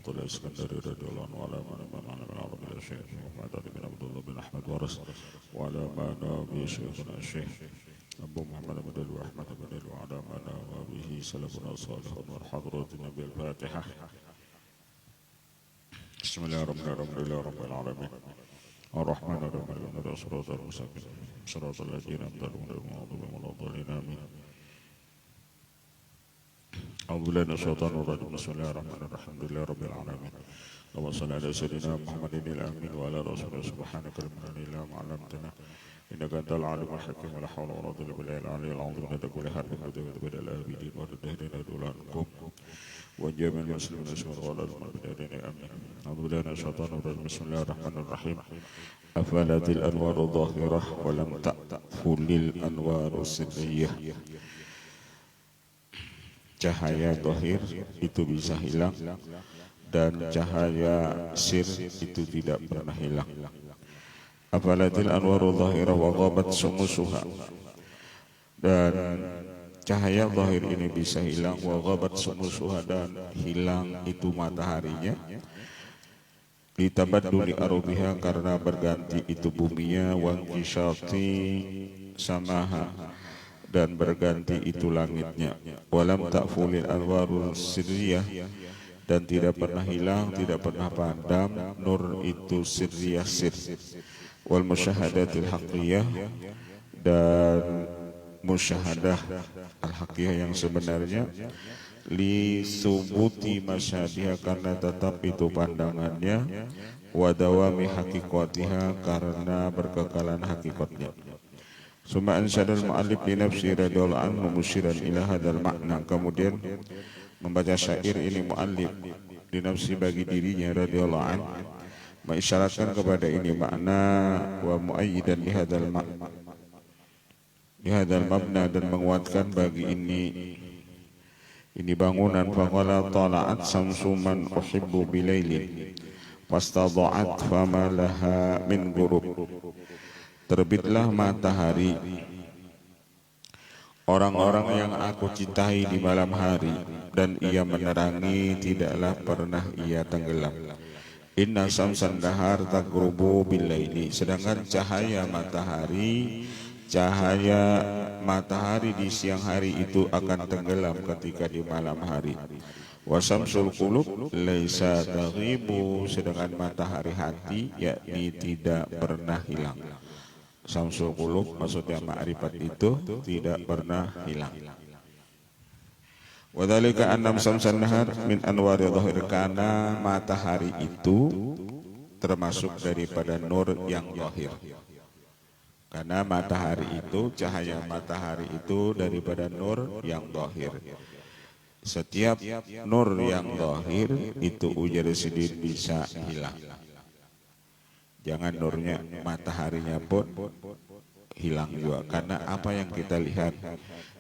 المعطل الاسكندري رضي الله عنه وعلى من من العرب الى الشيخ محمد علي بن عبد الله بن احمد ورس وعلى من به شيخنا الشيخ ابو محمد بن علي واحمد بن علي وعلى من به سلفنا الصالح والحضرة بالفاتحه. بسم الله الرحمن الرحيم لله رب العالمين الرحمن الرحيم مالك الصراط المستقيم صراط الذين انعمت عليهم غير المغضوب عليهم ولا الضالين امين. أعوذ بالله من الشيطان الرجيم بسم الله الرحمن الرحيم الحمد لله رب العالمين اللهم صل على سيدنا محمد الآمين وعلى رسوله سبحانك لا علم لنا إلا ما علمتنا إنك أنت العليم الحكيم ولا حول ولا قوة إلا بالله العلي العظيم عدد كل حرف بدل الآبدين والدهرين دولانكم وجميع المسلمين أسمر ولا المؤمنين آمين. أعوذ بالله من الشيطان الرجيم بسم الله الرحمن الرحيم أفلت الأنوار الظاهرة ولم تأفل الأنوار السرية. Cahaya zahir itu bisa hilang dan cahaya sir itu tidak pernah hilang. Afalatil anwaru zahirah wa ghabat sumusuha, dan cahaya zahir ini bisa hilang wa ghabat sumusuha, dan hilang itu mataharinya. Litabadduli arubiha, karena berganti itu buminya, wa inqishati samaha, dan berganti itu langitnya. Walam ta'fulil anwarul sirriyah, dan tidak pernah hilang, tidak pernah padam nur itu sirriyah sir. Wal musyahadatil haqqiyah, dan musyahadah al-haqqiyah yang sebenarnya. Li subuti masyhadiha, karena tetap itu pandangannya. Wa dawami haqiqatiha, karena berkekalan hakikatnya. Summa ansyadal mu'allif li nafsi radhiyallahu anhu musyiran ila hadzal makna, kemudian membaca syair ini mu'allif li nafsi bagi dirinya radhiyallahu anhu, mengisyaratkan kepada ini makna, wa muayyidan li hadzal mabna, dan menguatkan bagi ini bangunan. Faqala tala'at samsu man uhibbu bilailin fastadha'at fama laha min ghurub. Terbitlah matahari orang-orang yang aku cintai di malam hari, dan ia menerangi, tidaklah pernah ia tenggelam. Inna samsan dahar tagrubu billaili, sedangkan cahaya matahari di siang hari itu akan tenggelam ketika di malam hari. Wa samsul qulub laisa taghibu, sedangkan matahari hati yakni tidak pernah hilang. Samsul qulub maksudnya ma'rifat itu tidak pernah hilang. Wa dzalika annam samsan nahar min anwari dhahir, karena matahari itu termasuk daripada nur yang zahir. Karena matahari itu, cahaya matahari itu daripada nur yang zahir. Setiap nur yang zahir itu ujar sidin bisa hilang. Jangan nurnya, mataharinya pun hilang juga. Karena apa yang kita lihat,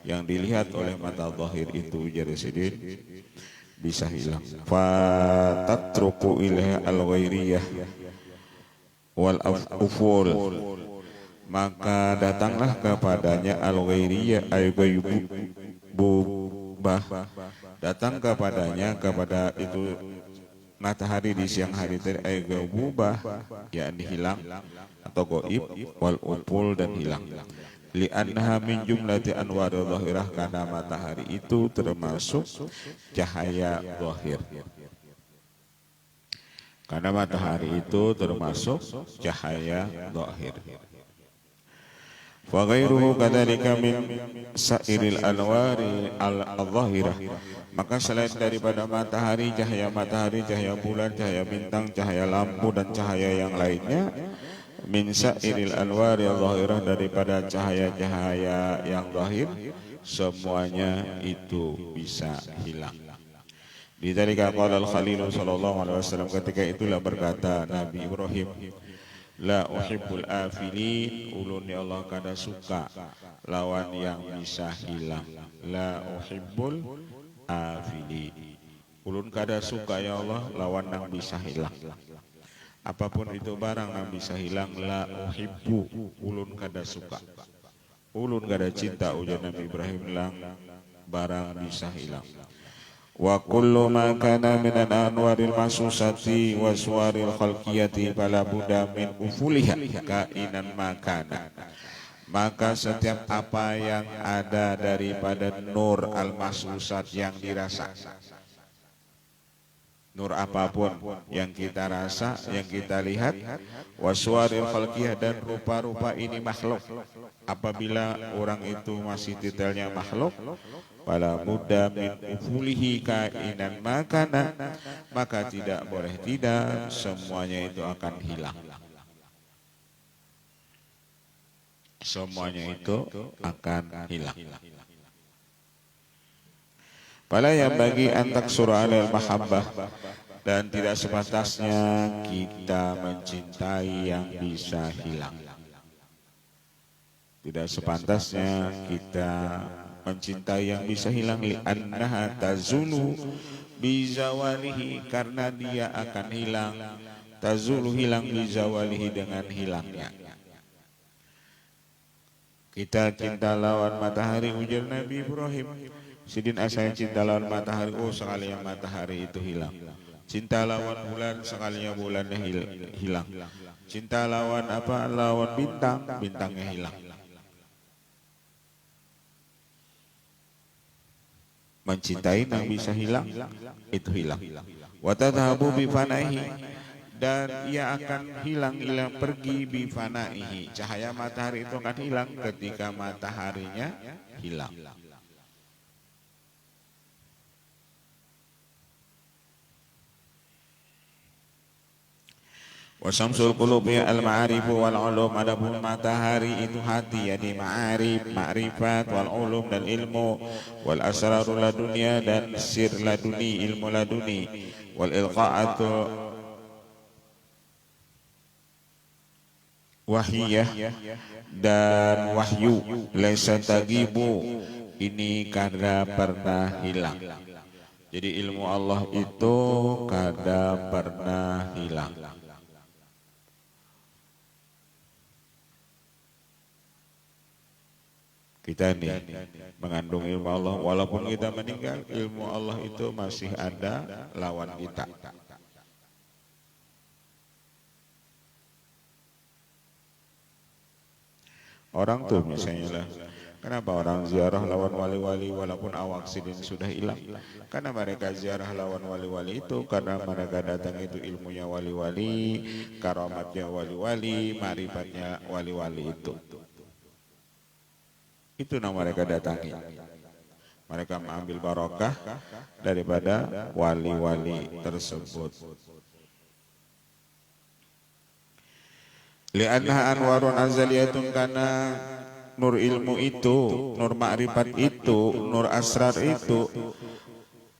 yang dilihat oleh mata zahir itu jadi sidin bisa hilang. Fatatruku ilaiha al-ghairiyah wal uful, maka datanglah kepadanya al-ghairiyah al-ghaibubah, datang kepadanya, kepada itu matahari di siang hari tadi, al-ghaibubah yakni hilang atau gaib, wal uful, dan hilang. Li'annaha min jumlati anwari dhahirah, karena matahari itu termasuk cahaya zahir. Karena matahari itu termasuk cahaya zahir. Wa ghairuhu kadzalika min sairil anwari al-dhahirah, maka selain daripada matahari, cahaya bulan, cahaya bintang, cahaya lampu, dan cahaya yang lainnya, min sairil anwari al-dhahirah, daripada cahaya-cahaya yang zahir, semuanya itu bisa hilang. Lidzalika qala al-Khalil sallallahu alaihi wasallam, ketika itulah berkata Nabi Ibrahim, la uhibbul afilin, ulun ya Allah kada suka lawan yang bisa hilang. La uhibbul afilin, ulun kada suka ya Allah lawan yang bisa hilang. Apapun itu barang yang bisa hilang, la uhibbu, ulun kada suka, ulun kada cinta, ujar Nabi Ibrahim, lang barang bisa hilang. wa kullu ma kana min anwaril masusati wa suwaril khalqiyati fala budda min ufuliha kainan makana. Maka setiap apa yang ada daripada nur al-mahsusat yang dirasa, nur apapun yang kita rasa, yang kita lihat, waswaril khalqiyah, dan rupa-rupa ini makhluk. Apabila orang itu masih detailnya makhluk, fala budda min ufulihi kainan makana, maka tidak boleh tidak semuanya itu akan hilang. Semuanya itu akan hilang. Fala yang bagi antak surah al-mahabbah, dan tidak sepantasnya kita mencintai yang bisa hilang. Tidak sepantasnya kita mencintai yang bisa hilang, li'annaha tazulu bizawalihi, karena dia akan hilang. Tazulu, hilang, bizawalihi, dengan hilangnya. Kita cinta lawan matahari, ujar Nabi Ibrahim. Sidin saya cinta lawan matahari, oh sekalinya matahari itu hilang. Cinta lawan bulan, sekalinya bulannya hilang. Cinta lawan apa? Lawan bintang, bintangnya hilang. Mencintai yang bisa hilang, itu hilang. Wa tadhabu bi fanaihi, dan ia akan hilang pergi bifanaihi. Cahaya matahari itu akan hilang ketika mataharinya hilang. Wa syamsul qulubi al-ma'arifu wal ulum, adapun matahari itu hati, yani ma'arif, ma'rifat, wal ulum, dan ilmu, wal asrarul ladunia, dan sir laduni, ilmu laduni, wal ilqa'atu wahyah, dan wahyu, laisa tagibu, ini kada pernah hilang. Jadi ilmu Allah itu kada pernah hilang. Kita nih mengandung ilmu Allah, walaupun kita meninggal, ilmu Allah itu masih ada lawan kita. Orang tuh misalnya lah, kenapa orang ziarah lawan wali-wali walaupun awak sidin sudah hilang? Karena mereka ziarah lawan wali-wali itu karena mereka datang itu ilmunya wali-wali, karamatnya wali-wali, marifatnya wali-wali itu. Itu yang mereka datangi. Mereka mengambil barokah daripada wali-wali tersebut. Li'annaha anwarun azaliyatun, karena nur ilmu itu, nur ma'rifat itu, nur asrar itu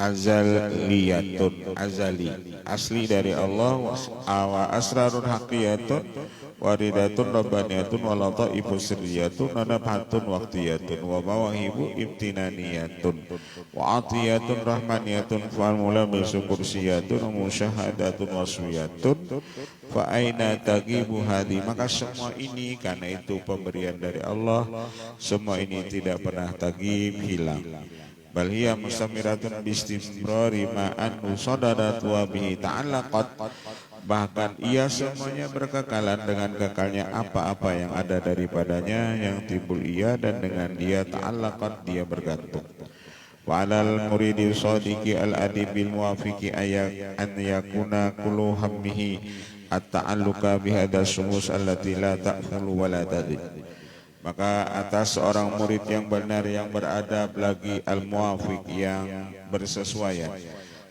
azaliyatun, azali, asli dari Allah, wa asrarun haqiyatun, waridatun rabbaniyatun, wa lataifu sirriyatun, wa nabhatun waqtiyatun, wa mawahibu ibtinaniyatun, wa atiyatun rahmaniyatun, fa'al mulamisu kursiyatun, wa musyahadatun waswiyatun, fa aina tagibu hadi. Maka semua ini karena itu pemberian dari Allah, semua ini tidak pernah tagib, hilang. Bal hiya mustamiratun bistimrari ma'an usadadat wa bihi ta'allaqat, bahkan ia semuanya berkekalan dengan kekalnya apa-apa yang ada daripadanya, yang timbul ia, dan dengan dia ta'allaqat, dia bergantung. Wa alal muridi sadiqi al-adibil muwafiqi an yakuna kullu hammihi at-ta'alluqa bihadha sumus allati la ta'khulu wa la tadid. Maka atas seorang murid yang benar, yang beradab, lagi al-muwafiq, yang bersesuaian,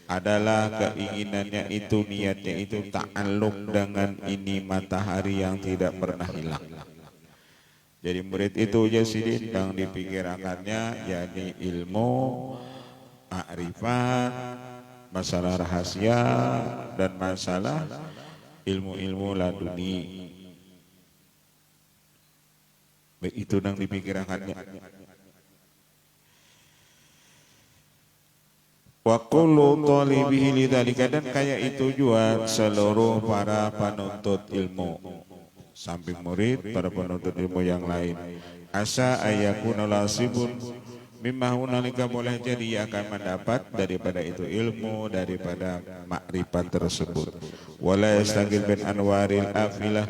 adalah keinginannya itu, niatnya itu ta'alluq dengan ini matahari yang tidak pernah hilang. Jadi murid itu jasidin yang dipikirkannya yakni ilmu, ma'rifat, masalah rahasia, dan masalah ilmu-ilmu laduni. Itu yang dipikirkannya. Wa kullu talibihi lidzalika, dan kayak itu juga seluruh para penuntut ilmu, samping murid, para penuntut ilmu yang lain. Asa ayakuna lasibun, Mimma hunalika boleh jadi ia akan mendapat daripada itu ilmu, daripada makrifat tersebut. Wala yastagil bin anwaril afilah,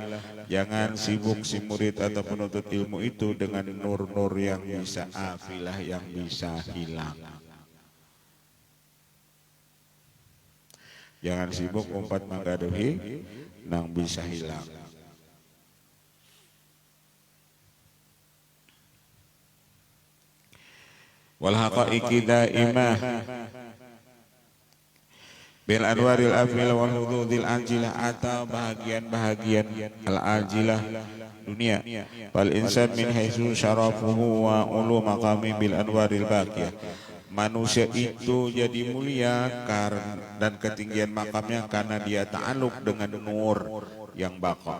jangan sibuk si murid atau penuntut ilmu itu dengan nur-nur yang bisa afilah, yang bisa hilang. Jangan sibuk umpat magaduhi nang bisa hilang. Wal haqaiqi daimah bil anwaril afil wal hududil ajilah, atau bahagian-bahagian al ajilah dunia. Fal insan min haitsu syarafuhu wa ulu maqami bil anwaril baqiyah, manusia itu jadi mulia dan ketinggian makamnya karena dia ta'aluk dengan nur yang baqa.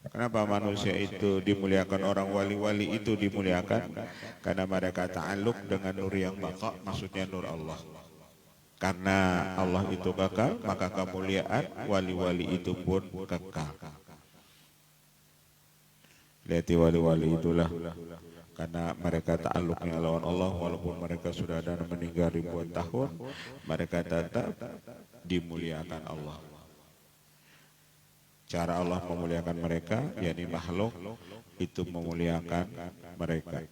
Kenapa manusia itu dimuliakan, orang wali-wali itu dimuliakan? Karena mereka ta'aluk dengan nur yang baqa, maksudnya nur Allah. Karena Allah itu kekal, maka kemuliaan wali-wali itu pun kekal. Lihat wali-wali itulah, karena mereka ta'aluknya lawan Allah, walaupun mereka sudah ada meninggal ribuan tahun, mereka tetap dimuliakan Allah. Cara Allah memuliakan mereka, yakni makhluk itu memuliakan mereka.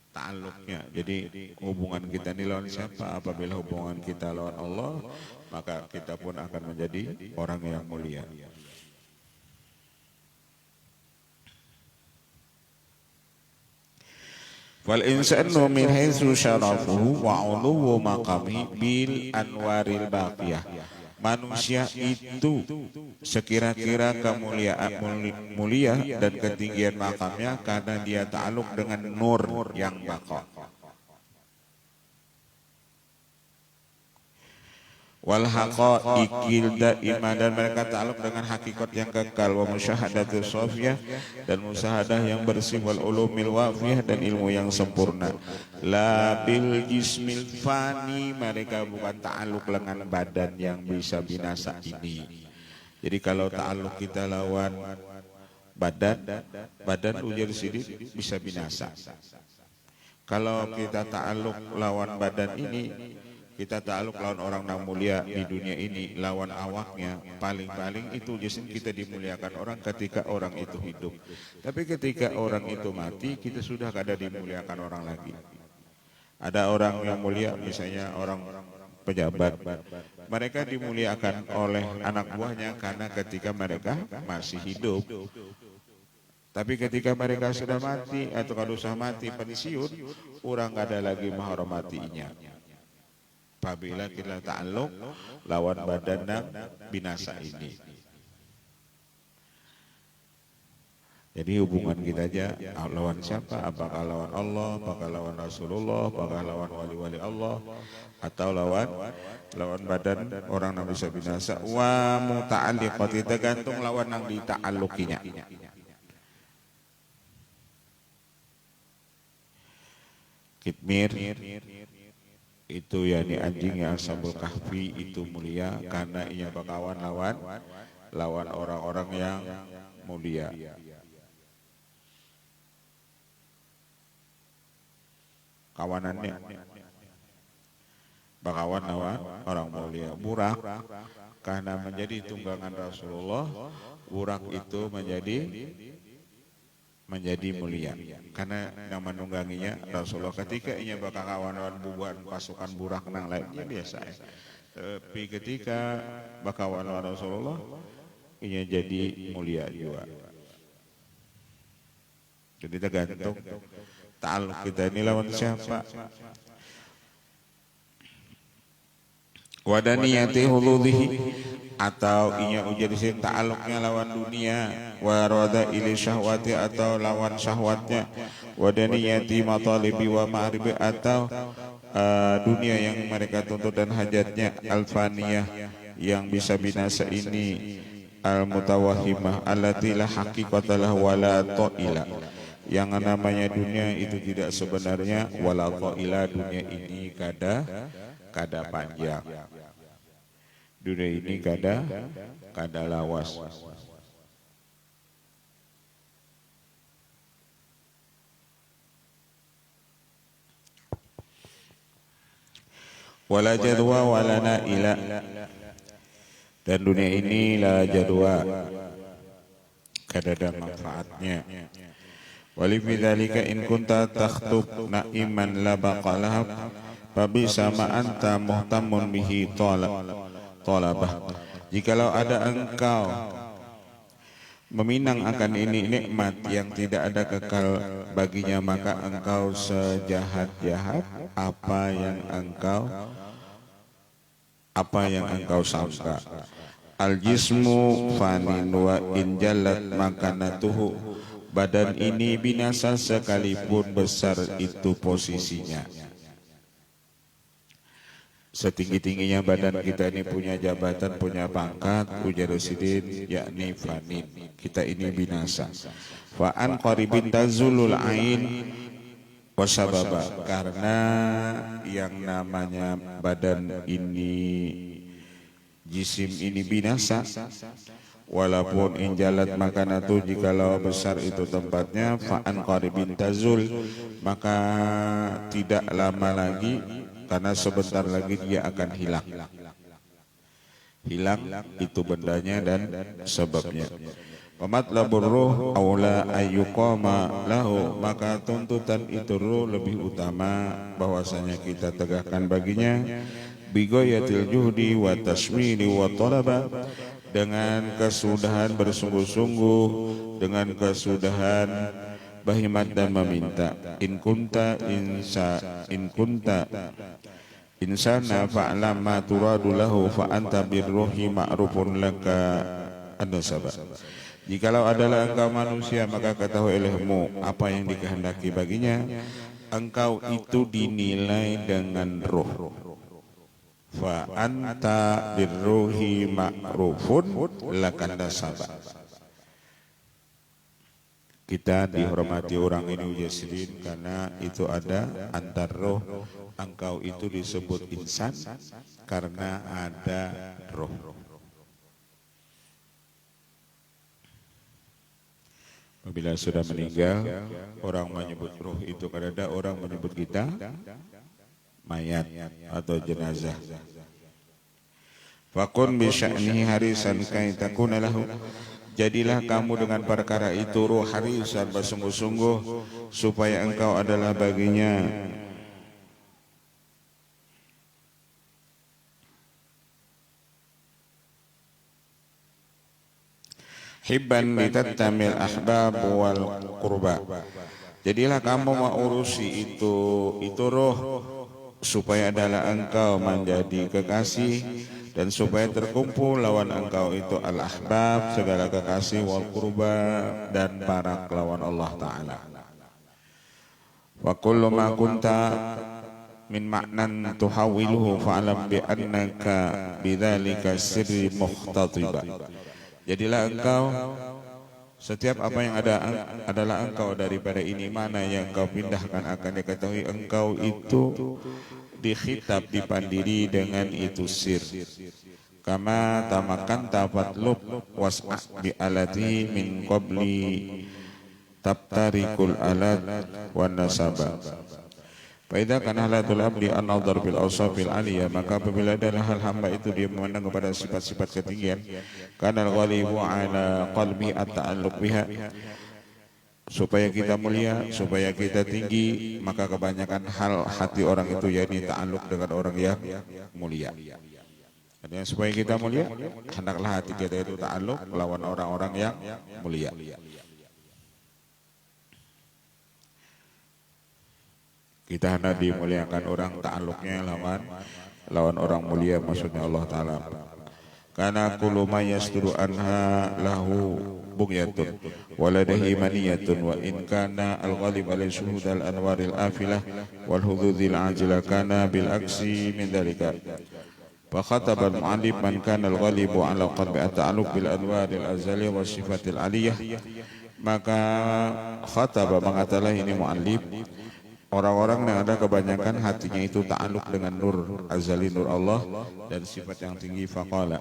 Ta'aluknya, jadi hubungan kita ini lawan siapa? Apabila hubungan kita lawan Allah, maka kita pun akan menjadi orang yang mulia. Wal insanu min haitsu syarafuhu wa 'uluwu maqami bil anwaril baqiyah. Manusia itu sekira-kira kemuliaan mulia dan ketinggian makamnya karena dia ta'aluk dengan nur yang baqa. Wal haqaiqil daimah, dan mereka ta'aluk dengan hakikat yang kekal, wa musyahadatus shafiyah, dan musyahadah yang bersih, wal ulumil wafiyah, dan ilmu yang sempurna. La bil jismil fani, mereka bukan ta'aluk dengan badan yang bisa binasa ini. Jadi kalau ta'aluk kita lawan badan ujar sidik bisa binasa. Kalau kita ta'aluk lawan badan ini, kita ta'aluk lawan orang yang mulia di dunia ini, lawan awaknya, paling-paling itu jisim kita dimuliakan orang ketika orang itu hidup. Tapi ketika orang itu mati, kita sudah kada dimuliakan orang lagi. Ada orang yang mulia, misalnya orang pejabat, mereka dimuliakan oleh anak buahnya karena ketika mereka masih hidup. Tapi ketika mereka sudah mati atau kalau sudah mati pensiun, orang kada lagi menghormatinya. Apabila kita ta'aluk lawan badan dan binasa ini. Jadi hubungan kita aja lawan siapa? Apakah lawan Allah, apakah lawan Rasulullah, apakah lawan wali-wali Allah, atau lawan badan orang yang bisa binasa. Wa muta'alliqati, tergantung lawan yang dita'alukinya. Kitmir itu yakni anjing yang Ashabul Kahfi itu mulia karena ia berkawan lawan orang-orang yang mulia. Kawanannya berkawan lawan orang mulia. Burak karena menjadi tunggangan Rasulullah, burak itu menjadi mulia karena yang menungganginya Rasulullah. Ketika ia bakal kawan-kawan bubuhan pasukan burak nang lainnya biasa tapi ketika bakal kawan Rasulullah ia jadi mulia juga. Jadi tergantung ta'aluk kita ini lawan siapa. Wadaniyati huludhihi, atau inya ujar di sini ta'aluknya lawan dunia, warada ili syahwati, atau lawan syahwatnya, wadaniyati matalibi wa ma'ribi, atau dunia yang mereka tuntut dan hajatnya, alfaniyah yang bisa binasa ini, al-mutawahimah allati la haqiqatalah wala ta'ila, yang namanya dunia itu tidak sebenarnya, wala ta'ila, dunia ini kada panjang. Dunia ini kada lawas. wala jadwa wala naila, dan dunia ini la jadwa, kadada manfaatnya. Wali fi dzalika in kunta takhtub na'iman la baqalahab fabi sama anta muhtamun bihi talabah. Jikalau ada engkau meminang akan ini nikmat yang tidak ada kekal baginya, maka engkau sejahat-jahat apa yang engkau sangka. Al jismu fanin wa in jallat makanatuhu, badan ini binasa sekalipun besar itu posisinya. Setinggi-tingginya badan kita ini punya jabatan, punya pangkat, punya residin, yakni fanin. Kita ini binasa. Fa'an qaribin tazulul ain wasababa, karena yang namanya badan ini, jisim ini binasa, walaupun injalat makanatu, jikalau besar itu tempatnya, fa'an qaribin tazul, maka tidak lama lagi, karena sebentar lagi dia akan hilang. Hilang itu bendanya dan sebabnya. Wamatlabur ruh aula ayyuqama lahu, maka tuntutan itu ruh lebih utama bahwasanya kita tegakkan baginya, bigoyatil juhdi wa tasmini wa talaba, dengan kesudahan bersungguh-sungguh, dengan kesudahan bahimat dan meminta. In kunta insana fa'lam ma turadu lahu fa anta birruhi ma'rufun laka an-nasaba. Jikalau adalah engkau manusia, maka ketahui olehmu apa yang dikehendaki baginya, engkau itu dinilai dengan ruh. Fa anta birruhi ma'rufun laka an-nasaba. Kita dihormati orang ini ujasidin karena itu ada antar roh. Engkau itu disebut insan karena ada roh. Apabila sudah meninggal, orang menyebut roh itu kadada, orang menyebut kita mayat atau jenazah. Fakun bisya'nihi harisan kai takuna lahu, jadilah kamu dengan perkara itu ruh harisan, bersungguh-sungguh supaya engkau adalah baginya. Hibban litattamil ahbab wal qurba, jadilah kamu mengurusi itu roh supaya adalah engkau menjadi kekasih, dan supaya terkumpul lawan engkau itu al-ahbab, segala kekasih, wal qurba, dan para lawan Allah Ta'ala. Wa kullu ma kunta min ma'nan tuhawiluhu fa'alam bi'annaka bidzalika sirri muhtatiba. Jadilah engkau setiap apa yang ada adalah engkau daripada ini, mana yang engkau pindahkan akan diketahui engkau itu dikhitab, dipandiri dengan itu sir. Kama tamakan tafatlub was'a bi alati min qabli tabtarikul alat wan nasaba. Faidha kana halatul abdi an-nadhar bil awsafil aliyah, maka apabila adalah hal hamba itu dia memandang kepada sifat-sifat ketinggian, kana al-ghalibu ala qalbi at-ta'alluq biha, supaya kita mulia, supaya kita tinggi, maka kebanyakan hal hati orang itu yakni ta'alluq dengan orang yang mulia. Artinya supaya kita mulia, hendaklah hati kita itu ta'alluq lawan orang-orang yang mulia. Kita hendak dimuliakan orang, ta'alluqnya lawan orang mulia, maksudnya Allah Ta'ala. Karena kullu ma yasduru anha lahu bugyatun waladahi maniyatun, wa in kana al-ghalib ala syuhud al-anwaril afilah wal hududil ajila kana bil aksi min dalika. Fa khataba al-mu'allif man kana al-ghalibu ala qalbi at-ta'alluq bil anwaril azaliyah wa sifatil aliyah. Maka khataba, mengatalah ini mu'allif, orang-orang yang ada kebanyakan hatinya itu ta'alluq dengan nur azali, nur Allah dan sifat yang tinggi. Faqala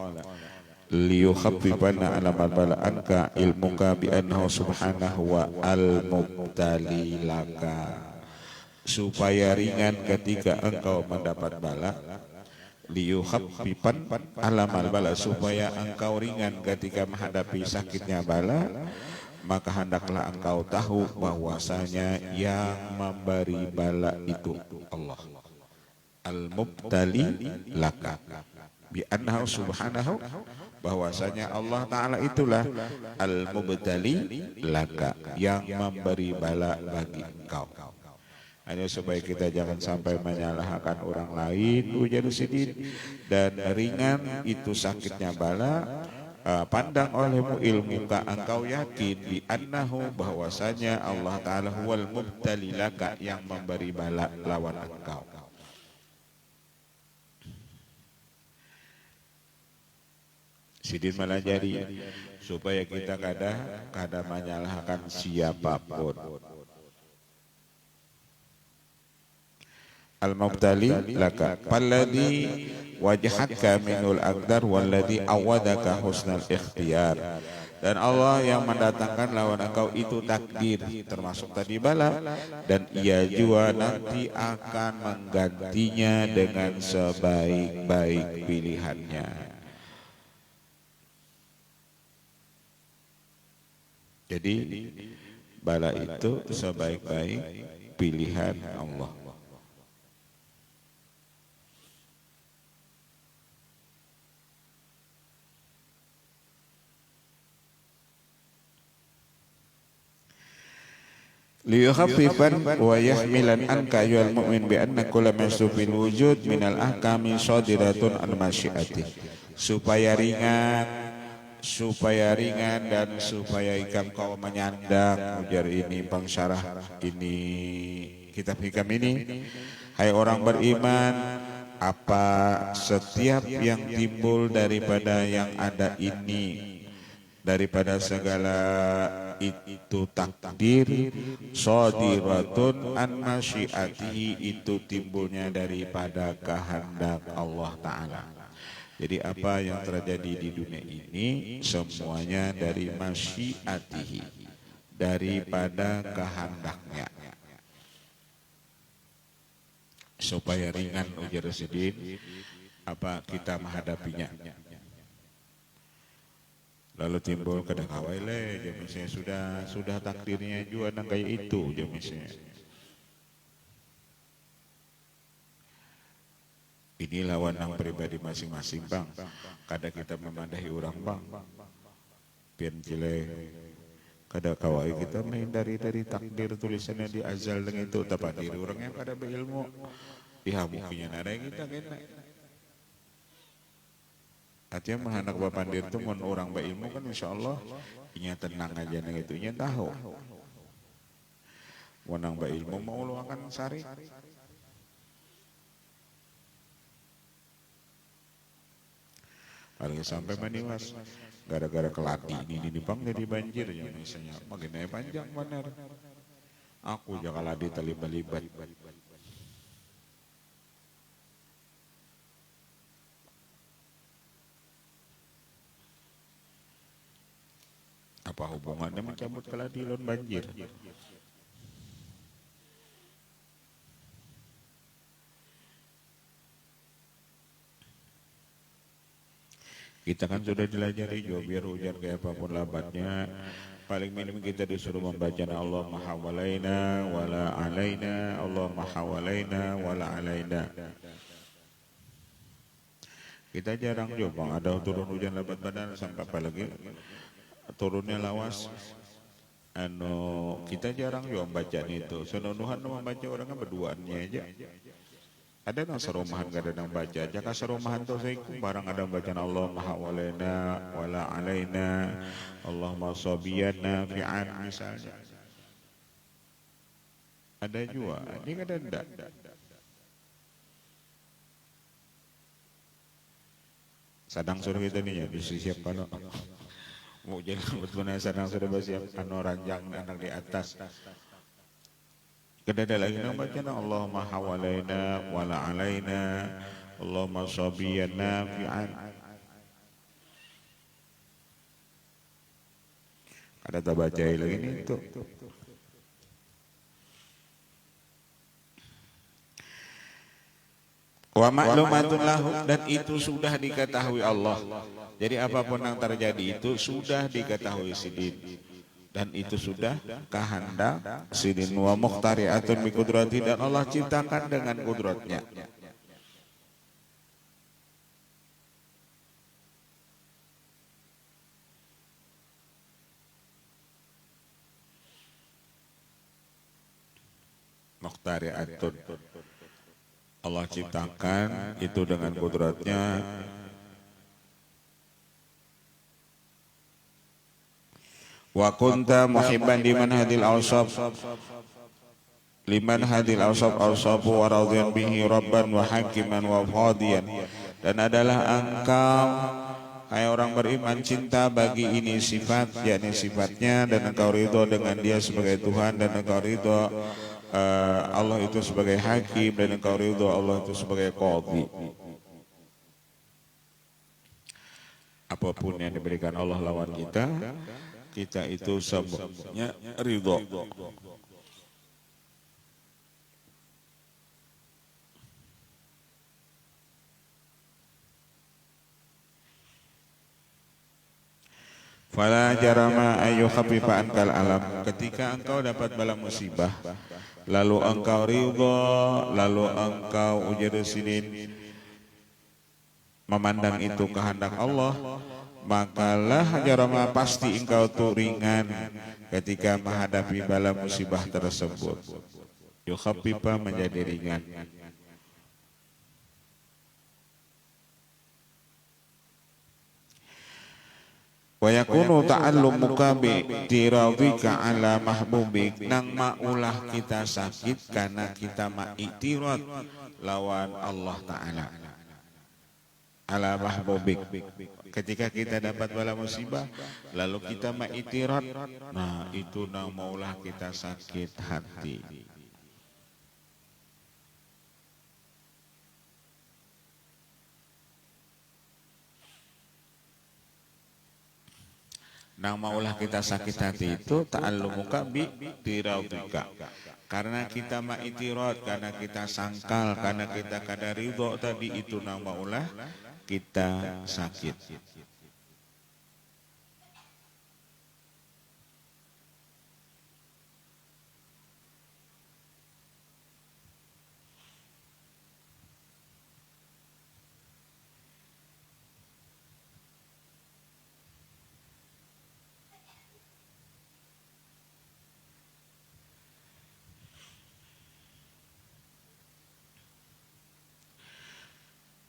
liyukhaffifana ala bala anka ilmuka bi annahu subhanahu wa al-mubtali laka, supaya ringan ketika engkau mendapat bala liyukhaffifan alamal bala, supaya engkau ringan ketika menghadapi sakitnya bala, maka hendaklah engkau tahu bahwasanya yang memberi bala itu Allah. Al-mubtali laka bi annahu subhanahu, bahwasanya Allah Ta'ala itulah al-mubtali laka, yang memberi bala bagi engkau. Hanya supaya kita jangan sampai menyalahkan orang lain, ujar sidin, dan ringan itu sakitnya bala. Pandang olehmu ilmu ka, engkau yakin bi annahu, bahwasanya Allah Ta'ala huwal mubtali laka, yang memberi bala lawan engkau. Sidin melajari supaya kita kada menyalahkan siapapun. Al-mubtali laka falladhi wajhaka minul aqdar walladhi awadaka husnal ikhtiyar. Dan Allah yang mendatangkan lawan engkau itu takdir, termasuk tadi bala, dan ia juga nanti akan menggantinya dengan sebaik-baik pilihannya. Jadi bala itu sebaik-baik pilihan Allah. Liyukhaffifan wa yahmilan anka ayyuhal mu'min bi anna kulla ma fil wujud minal ahkami shadiratun an masyiatih, supaya ringan dan supaya ikam kau menyandang, ujar ini pengsyarah ini kitab hikam ini. Hai orang beriman, apa setiap yang timbul daripada yang ada ini, daripada segala itu takdir, shadiratun an masyiatihi, itu timbulnya daripada kehendak Allah Ta'ala. Jadi apa yang terjadi di dunia ini semuanya dari masyiatihi, daripada kehendaknya. Supaya ringan, ujar sidin, apa kita menghadapinya. Lalu timbul kada kawaile, misalnya sudah takdirnya juga nang kayak itu, misalnya. Ini lawan yang pribadi masing-masing bang. Kada kita memandahi orang bang. Pian cile. Kada kawai kita menghindari dari takdir tulisannya di azal dengan itu. Tapi diri orang yang kada berilmu. Dihamukinya nada kita kena. Artinya mahanak bapandir itu mun orang berilmu kan insya Allah. Inya tenang aja nang itu. Inya tahu. Mun orang berilmu mau luangkan sari. Paling sampai maniwas gara-gara kelati ini bang jadi banjir ya misalnya makin panjang benar. Aku jangan ladi terlibat-libat. Apa hubungannya mencabut keladi lawan banjir? Kita kan sudah dilajari juga biar hujan kayak apapun lambatnya, paling minim kita disuruh membaca Allah mahawalaina wala alaina, Allah mahawalaina wala alaina. Kita jarang juga ada turun hujan lebat badan sampai apalagi turunnya lawas. Kita jarang juga membaca itu. Senunuhan membaca orangnya berduaannya aja. Ada nang serumahan gak ada nang baca. Jaka serumahan tuh saya barang ada bacaan Allah mahawalaina wala alaina, Allahumma sobiyana fi'an misalnya. Ada juga. Ini kada ndak. Sadang suruh kita nih ya disiapkan. Mau jalan betul-betul sadang sudah bersiap ranjang anak di atas. Kada ada lagi nang bacaan Allahumma hawalaina wala alaina, Allahumma sobiyana fi'an. Kada tak baca lagi nih itu. Wa ma'lumatun lahu, dan itu sudah diketahui Allah. Jadi apapun yang terjadi itu sudah diketahui sidin, dan itu sudah kehendak sidin. Wa muqtari'atun bi qudrati, dan Allah ciptakan dengan kudratnya. Muqtari'atun, Allah ciptakan itu dengan kudratnya. Wa kunta muhibban liman hadil awsaf, liman hadil awsaf awsafu wa radhiyan bihi rabban wa hakiman wa fadiyan, dan adalah engkau hai orang beriman cinta bagi ini sifat, yakni sifatnya, dan engkau ridho dengan dia sebagai Tuhan, dan engkau ridho Allah itu sebagai hakim, dan engkau ridho Allah itu sebagai qadhi. Apapun yang diberikan Allah lawan kita, kita itu semuanya ridho. Fala jarama ayu khafifa ankal alam, ketika engkau dapat bala musibah, lalu engkau ridho, lalu engkau ujar sidin memandang itu kehendak Allah, makalah jarama pasti engkau tuh ringan ketika menghadapi bala musibah tersebut. Yukhafifa menjadi ringan. Wa yakunu ta'allumuka bi tiradika ala mahbubik, nang maulah kita sakit karena kita ma'iktirad lawan Allah Ta'ala ala mahbubik. Ketika kita dapat bala musibah lalu kita ma'iktirad, nah itu nang maulah kita sakit hati. Nang maulah kita sakit hati itu ta'allumuka bi tiradika, karena kita ma'iktirad, karena kita sangkal, karena kita kada ridho tadi, itu nang maulah kita sakit.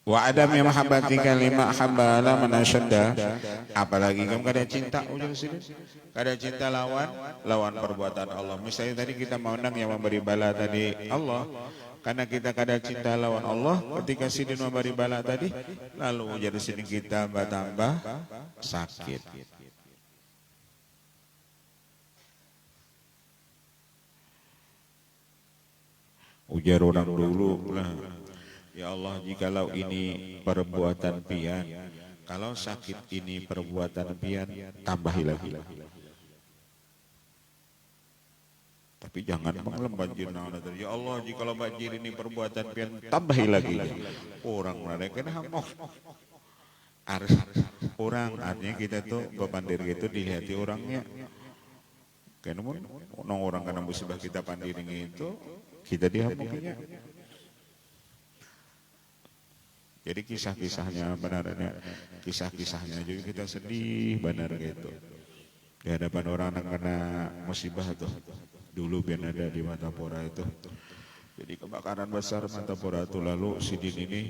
Wa adam yang mahabbatika lima habala manasyadda, apalagi kamu kada cinta ujar sini, kada cinta lawan perbuatan Allah. Misalnya tadi kita mau yang memberi bala tadi Allah, karena kita kada cinta lawan Allah, ketika sidin memberi bala tadi, lalu ujar sini kita bertambah sakit. Ujar orang dulu lah, ya Allah, jikalau ini perbuatan pian, kalau sakit ini perbuatan pian, tambahi lagi. Tapi jangan mengelam banjir. Ya Allah, jikalau banjir ini perbuatan pian, tambahi lagi. Orang mereka hamok. Orang artinya kita tuh bepandir gitu dilihat orangnya. Kenapa orang karena musibah kita pandiring itu, kita dihamukinya. Jadi kisah-kisahnya benarnya, kisah-kisahnya juga kita sedih benar gitu. Di hadapan orang yang kena musibah tuh. Dulu biar ada di Matapura itu. Jadi kebakaran besar Matapura itu, lalu sidin ini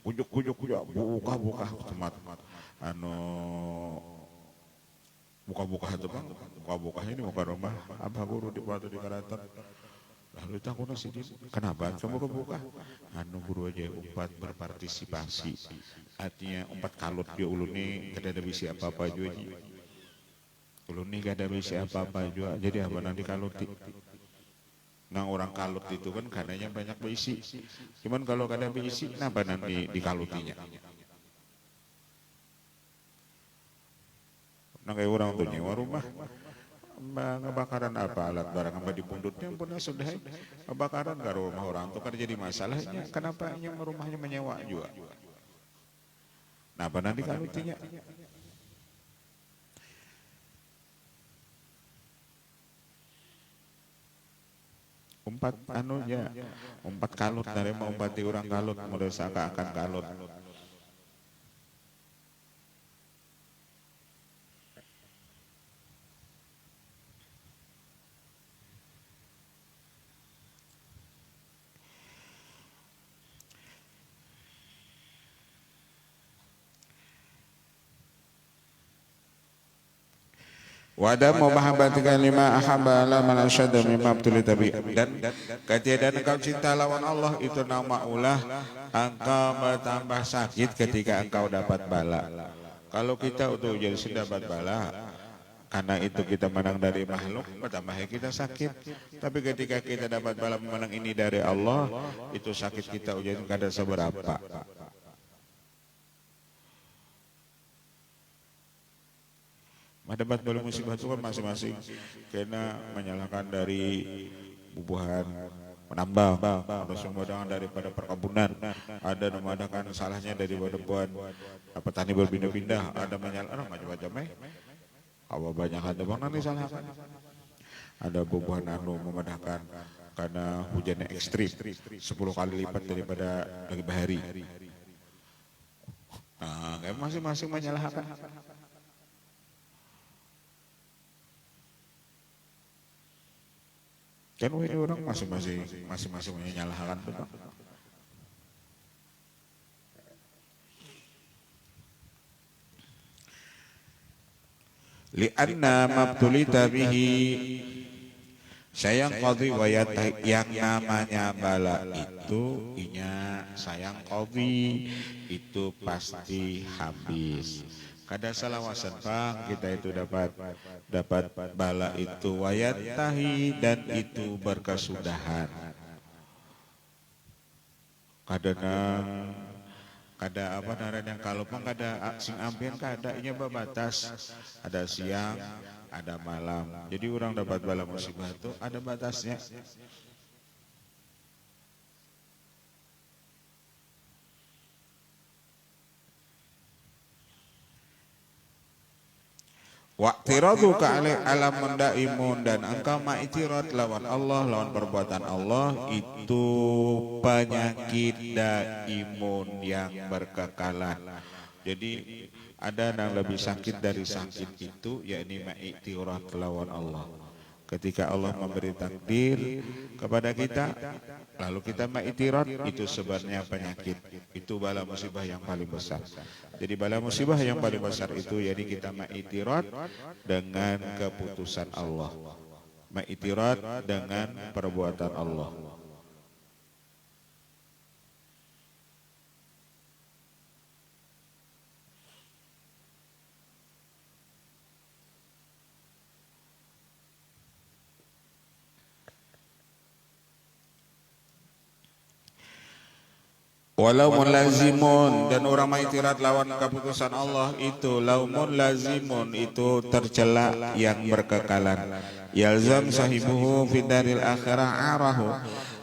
ujuk-ujuk buka-buka temat. Buka-buka itu bang, buka-buka ini muka rumah abah guru di batu di Karaton. Lalu tak kuna sidin, kenapa kamu kebuka? Guru aja umpat berpartisipasi. Artinya umpat kalut dia ulun nih kada ada bisi apa-apa juga. Ulun nih kada bisi apa-apa juga. Jadi apa nanti kaluti? Nang orang kalut itu kan kadanya banyak bisi. Cuman kalau kada bisi, kenapa nanti dikalutinya? Nang kayak orang tuh nyewa rumah. Ngebakaran apa alat barang apa di pundutnya punya sudah kebakaran ke rumah orang itu kan jadi masalahnya kenapa yang rumahnya menyewa juga. Nah apa nanti kalau tinya umpat anunya umpat kalut dari mau umpati orang kalut merasa akan kalut. Wadah mau mahabbatikan lima ahabba la man asyadda mimma abtulita bi. Dan ketiadaan engkau cinta lawan Allah itu nama ulah engkau bertambah sakit ketika engkau dapat bala. Kalau kita untuk jadi dapat bala karena itu kita menang dari makhluk bertambah kita sakit. Tapi ketika kita dapat bala menang ini dari Allah itu sakit kita jadi kada seberapa. Debat bala musibah itu kan masing-masing kena menyalahkan dari bubuhan menambah ada sumbangan daripada perkebunan ada memadakan salahnya dari bubuhan petani berpindah-pindah ada menyalahkan macam-macam awal banyak ada bang nanti salah ada bubuhan anu memadahkan karena hujannya ekstrim 10 kali lipat daripada lagi bahari. Nah kayak masing-masing menyalahkan. Kan ini orang masing-masing menyalahkan betul. Lianna mabtulita bihi sayang qadhi wa yang namanya bala itu inya sayang qadhi itu pasti habis. Kada salawasan Pak kita itu dapat bala itu wayat tahi dan itu berkesudahan. Kada apa naran yang kalau pun kada sing ampian kada inya batas ada siang ada malam. Jadi orang dapat bala musibah itu ada batasnya. Waqtiradu ka'alai alam mendaimun dan engkau ma'itirat lawan Allah lawan perbuatan Allah itu penyakit daimun yang berkekalan. Jadi ada yang lebih sakit dari sakit itu yakni ma'itirat lawan Allah. Ketika Allah memberi takdir kepada kita lalu kita ma'itirat itu sebenarnya penyakit. Itu bala musibah yang paling besar. Jadi bala musibah yang paling besar itu yakni kita ma'itirat dengan keputusan Allah. Ma'itirat dengan perbuatan Allah. Walau lazimun dan orang ma'itirat lawan keputusan Allah itu laumun lazimun itu tercela yang berkekalan. Yalzam sahibuhu fi daril akhirah arahu.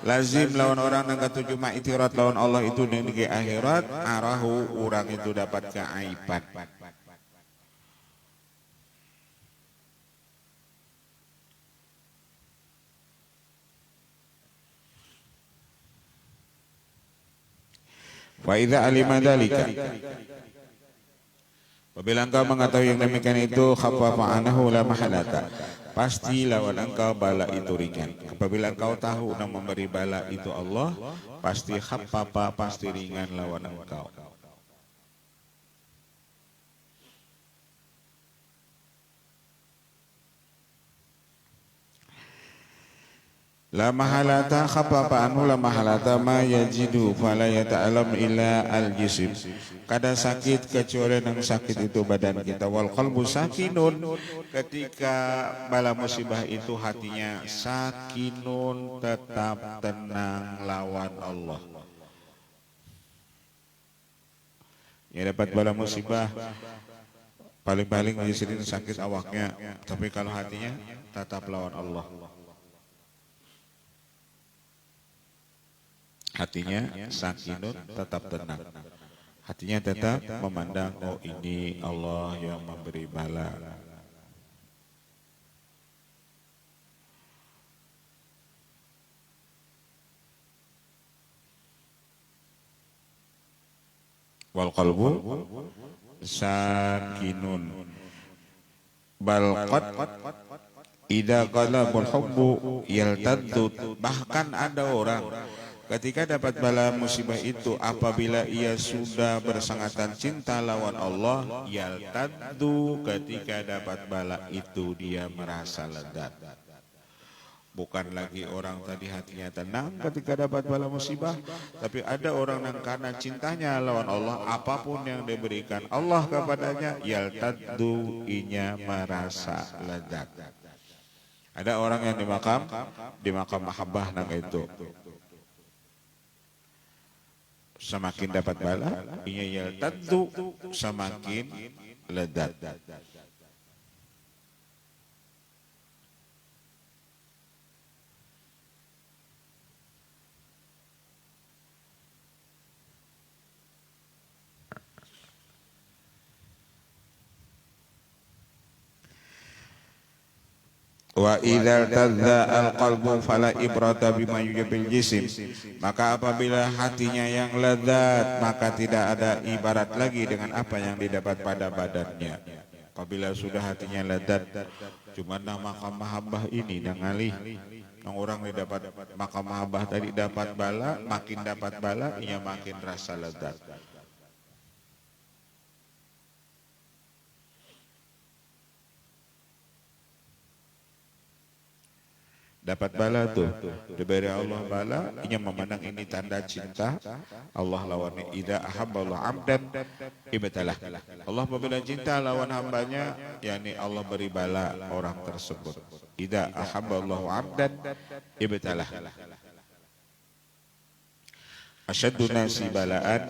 Lazim lawan orang yang ketujuh ma'itirat lawan Allah itu di akhirat arahu orang itu dapat keaiban. Wa idza alima dzalika apabila engkau mengetahui yang demikian itu khaffafa anhu la mahalata pasti lawan engkau bala itu ringan. Apabila engkau tahu yang memberi bala itu Allah pasti khaffafa pasti ringan lawan engkau. La mahalata khaffafa anhu la mahalata ma yajidu fala yata'alam illa al-jism. Kada sakit kecuali yang sakit itu badan kita. Wal qalbu sakinun ketika bala musibah itu hatinya sakinun tetap tenang lawan Allah. Ya dapat bala musibah Paling-paling menyisirin sakit awaknya, tapi kalau hatinya tetap lawan Allah. Hatinya sakinun, tetap tenang. Hatinya tetap memandang, oh ini Allah yang memberi bala. Wal qalbu sakinun bal qad idza qalabul hubbu yaltaddu. Bahkan ada orang ketika dapat bala musibah itu, apabila ia sudah bersangatan cinta lawan Allah, yaltaddu, ketika dapat bala itu dia merasa lezat. Bukan lagi orang tadi hatinya tenang ketika dapat bala musibah, tapi ada orang yang karena cintanya lawan Allah, apapun yang diberikan Allah kepadanya, yaltaddu, inya merasa lezat. Ada orang yang di makam mahabbah nang itu, semakin dapat bala, inya yaltaddu, semakin lezat. Wa idzal tadza al-qalbu fala ibrata bima yujibil jisim. Maka apabila hatinya yang lezat, maka tidak ada ibarat lagi dengan apa yang didapat pada badannya. Apabila sudah hatinya lezat, cuma nang makam mahabbah ini nang ngalih, nang orang didapat makam mahabbah tadi dapat bala, makin dapat bala, ia makin rasa lezat. Dapat bala tuh, diberi Allah bala, ia memandang ini tanda cinta Allah lawan. Idza ahabballahu abdan ibtalah. Allah apabila cinta lawan hambanya, yakni Allah beri bala orang tersebut. Idza ahabballahu abdan ibtalah. Asyaddu nasi balaan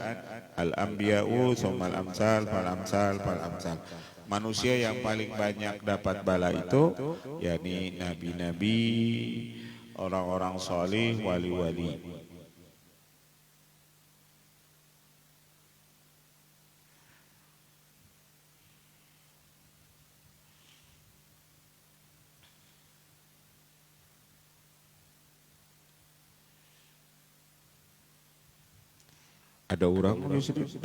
al-anbiya'u tsumma al-amsal fal amsal fal amsal. Manusia yang paling banyak dapat bala itu yakni nabi-nabi, orang-orang saleh, wali-wali. Ada orang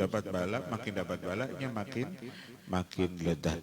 dapat bala, makin dapat balanya makin lezat.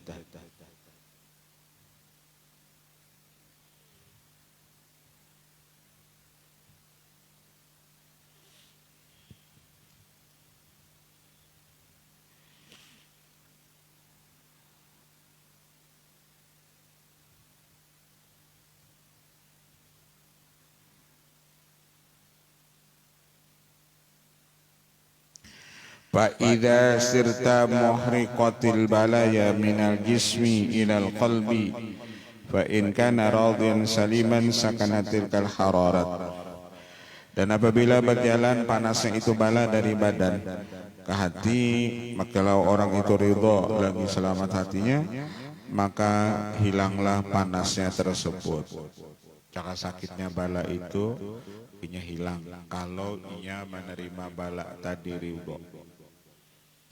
Fa idza sirta muhriqatil balaya minal jismi ilal qalbi fa in kana radiyan saliman sakanatil kal hararat. Dan apabila berjalan panasnya itu bala dari badan ke hati, maka kalau orang itu ridho lagi selamat hatinya, maka hilanglah panasnya tersebut. Cara sakitnya bala itu inya hilang kalau ia menerima bala tadi ridho.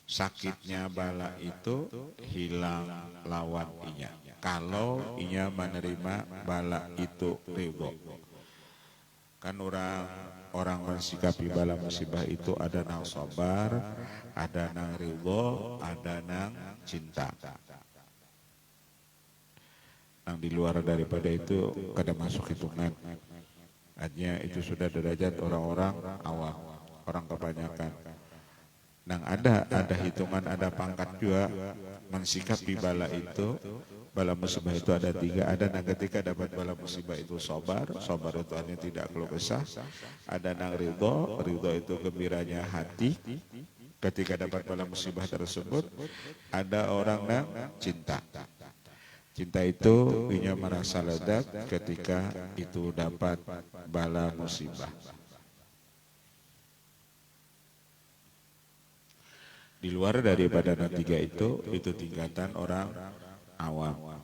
Sakitnya bala itu hilang lawan inya kalau inya menerima bala itu ridho. Kan orang mensikapi bala musibah itu ada nang sabar, ada nang ridho, ada nang cinta. Nang di luar daripada itu kada masuk hitungan. Artinya itu sudah derajat orang-orang awam, orang kebanyakan. Nang ada hitungan, ada pangkat juga mensikapi bala itu. Bala musibah itu ada 3. Ada nang ketika dapat bala musibah itu sabar itu hanya tidak keluh kesah. Ada nang ridho itu gembiranya hati ketika dapat bala musibah tersebut. Ada orang nang cinta. Cinta itu ia merasa lezat ketika itu dapat bala musibah. Di luar daripada tiga itu tingkatan orang awam.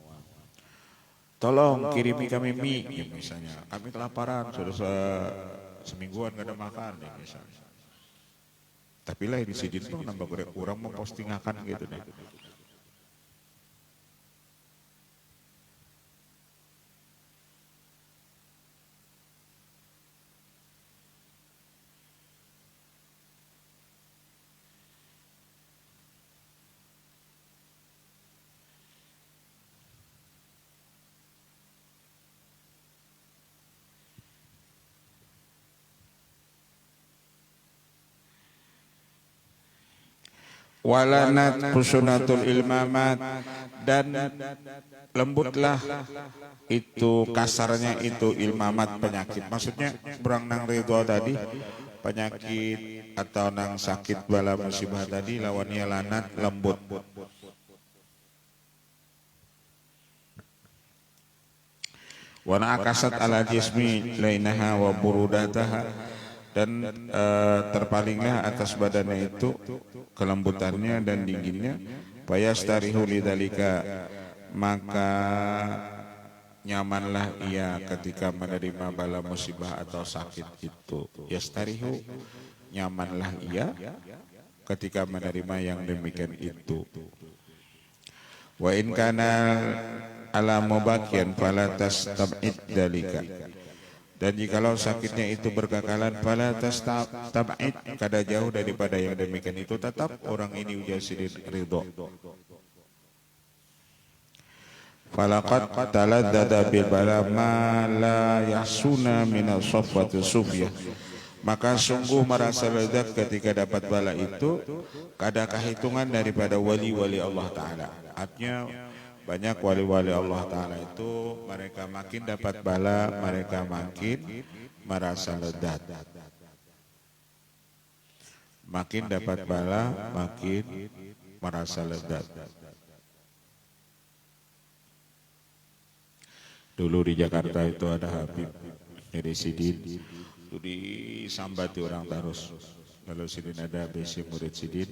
Tolong kirimi kami mie, ya misalnya. Kami kelaparan, sudah semingguan gak ada makan, ya misalnya. Tapi lah di sidin tuh nambah kurang mau posting akan gitu deh. Walanat kusunatul ilmamat, dan lembutlah itu kasarnya itu ilmamat penyakit. Maksudnya berang nang ridho tadi penyakit atau nang sakit bala musibah tadi lawannya lanat lembut. Wana akasat ala jismi lainaha wa burudataha, dan terpalinglah atas badannya itu kelembutannya dan dinginnya. Fayastarihu lidzalika, maka nyamanlah ia ketika menerima bala musibah atau sakit itu. Yastarihu, nyamanlah ia ketika menerima yang demikian itu. Wa in kana ala mubakian fala tastab'id dalika, dan jikalau sakitnya itu berkekalan fala tastab'id, kada jauh daripada yang demikian itu, tetap orang ini ujar sidin ridho. Falaqad taladdada bil bala ma la yahsuna min as-saffati sufyah, maka sungguh merasa lezat ketika dapat bala itu kada kehitungan daripada wali-wali Allah Ta'ala. Artinya banyak wali-wali Allah Ta'ala itu mereka makin dapat bala, mereka makin merasa lezat. Makin dapat bala, makin merasa lezat. Dulu di Jakarta itu ada Habib dari Sidin, itu disambati orang terus. Kalau Sidin ada besi murid Sidin,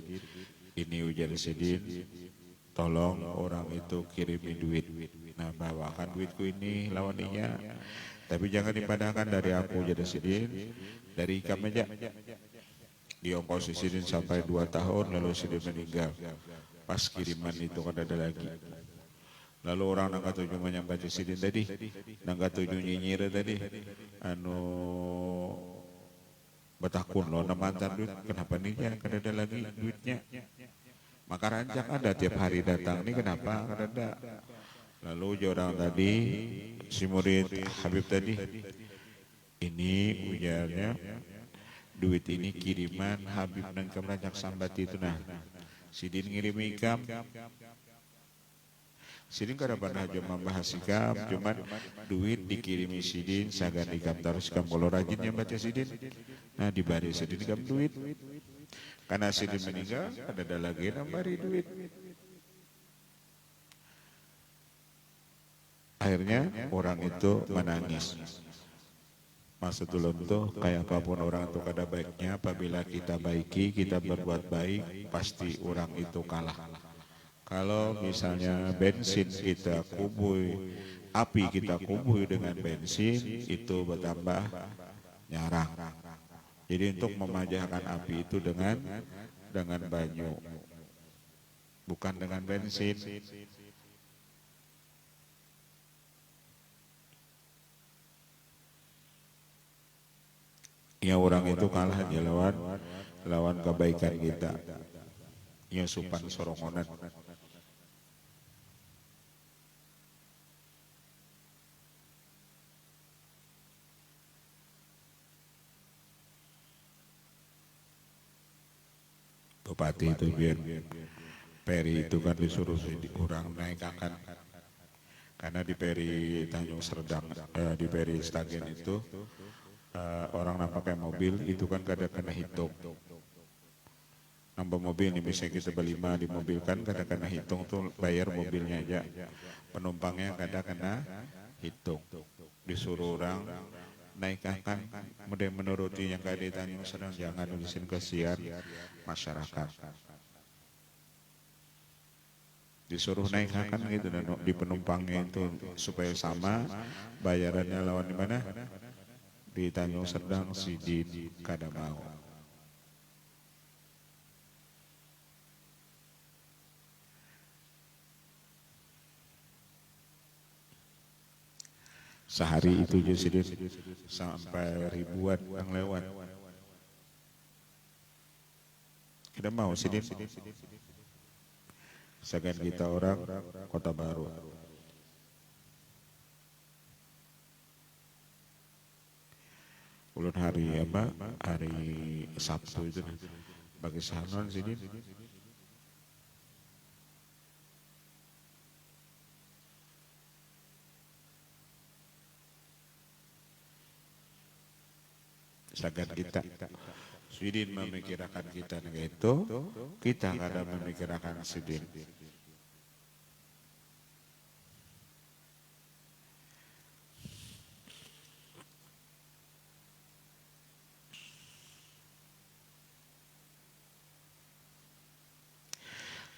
ini ujar Sidin, tolong orang itu kirimi duit. Nah, bawakan duitku ini lawaninya, tapi jangan dipadahkan dari aku jadi Sidin, dari Ikam aja. Diongkosi Sidin sampai 2 tahun, lalu Sidin meninggal. Pas kiriman itu kan ada lagi. Lalu orang nangka tujuh menyambaci Sidin tadi, nangka tujuh nyinyir tadi, betakun lo mantan duit, kenapa nih ya, kan ada lagi duitnya. Maka rancak ada tiap hari datang, ini kenapa, kan ada. Lalu orang tadi, si murid Habib tadi, ini ujarnya, duit ini kiriman Habib nangkam rancak sambati itu. Nah, Sidin ngirim Ikam, Sidin kada pernah cuma bahas Ikam, cuman duit dikirimi Sidin, sagan Ikam terus Ikam kalau rajinnya baca Sidin. Nah, dibari Sidin Ikam duit. Karena Sidin meninggal, ada lagi nambari duit. Akhirnya orang itu menangis. Maksud ulun tuh kayak apapun orang itu kada baiknya, apabila kita baiki, kita berbuat baik, pasti orang itu kalah. Kalau misalnya bensin kita kubui, api kita kubui dengan bensin, itu bertambah nyarang. Jadi untuk memajahkan api itu dengan banyu, bukan dengan bensin. Ya orang itu kalah aja lawan kebaikan kita. Ya supan sorongonan. Bupati itu biar Peri itu kan disuruh orang naik akan, karena di Peri Tanjung Serdang, di Peri Stagen itu orang nak pakai mobil itu kan kada kena hitung. Nambah mobil nih, misalnya kita berlima di mobil kan kada kena hitung tuh, bayar mobilnya aja, penumpangnya kada kena hitung. Disuruh orang naik akan, menuruti yang kada di Tanjung Serdang, jangan urusin kesian masyarakat. disuruh naik kan gitu dan di penumpangnya itu supaya sama bayarannya lawan di mana di Tanjung Serdang Sidin kada mau. Sehari itu aja Sidin sampai ribuan yang lewat. Kada mau Sidin. Segan kita orang Kota Baru. Ulun hari apa? Hari Sabtu itu bagi sahanon Sidin. Segan kita. Sidin memikirkan kita itu, kita kadang memikirkan Sidin.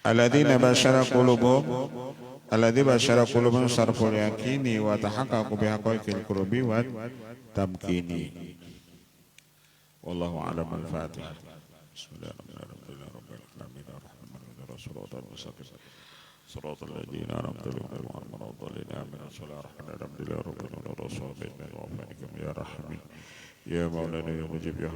Alladzina basyara qulubuhum alladzi basyara qulubuhum sarful yaqini wa tahaqqaqu bihaqaiqil qulubi wa tamkini. Wallahu a'lam al-Fatihah. Bismillahirrahmanirrahim. Shiratal mustaqim. Shiratal ladzina an'amta alaihim ghairil maghdubi alaihim waladdallin. Ya Maulana ya Mujib ya